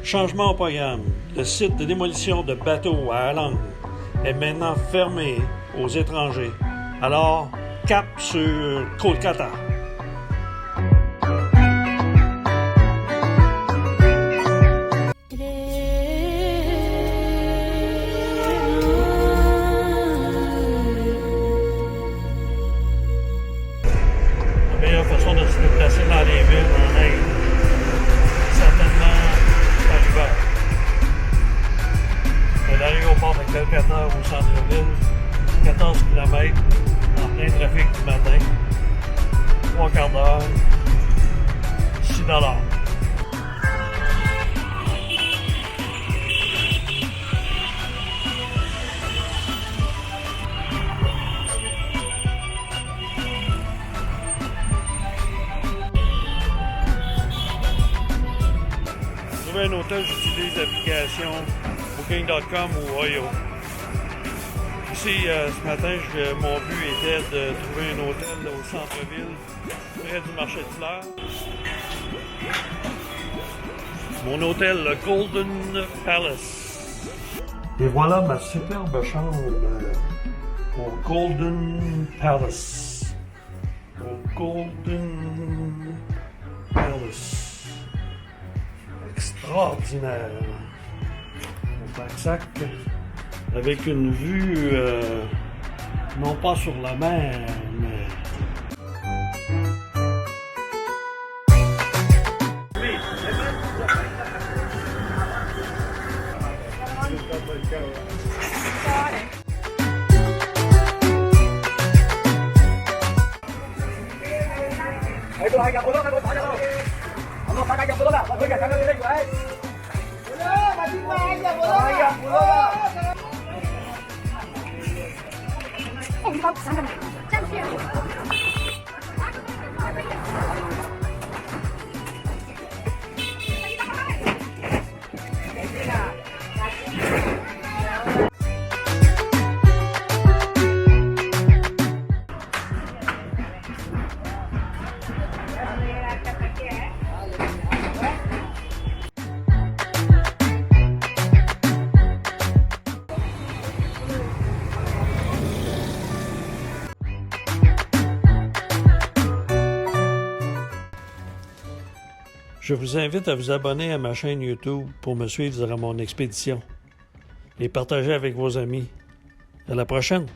Changement au programme. Le site de démolition de bateaux à Alang est maintenant fermé aux étrangers. Alors, cap sur Kolkata. La meilleure façon de se déplacer dans les villes en Inde, certainement par l'hiver. De l'aéroport de Kolkata au centre-ville, 14 km en plein trafic du matin, 3 quarts d'heure, $6. Pour trouver un hôtel, j'utilise l'application Booking.com ou Oyo. Ici, ce matin, mon but était de trouver un hôtel au centre-ville, près du marché de fleurs. Mon hôtel, le Golden Palace. Et voilà ma superbe chambre au Golden Palace. Au Golden Palace. Extraordinaire. Au bac-sac. Avec une vue, non pas sur la mer, mais... Je vous invite à vous abonner à ma chaîne YouTube pour me suivre durant mon expédition et partager avec vos amis. À la prochaine!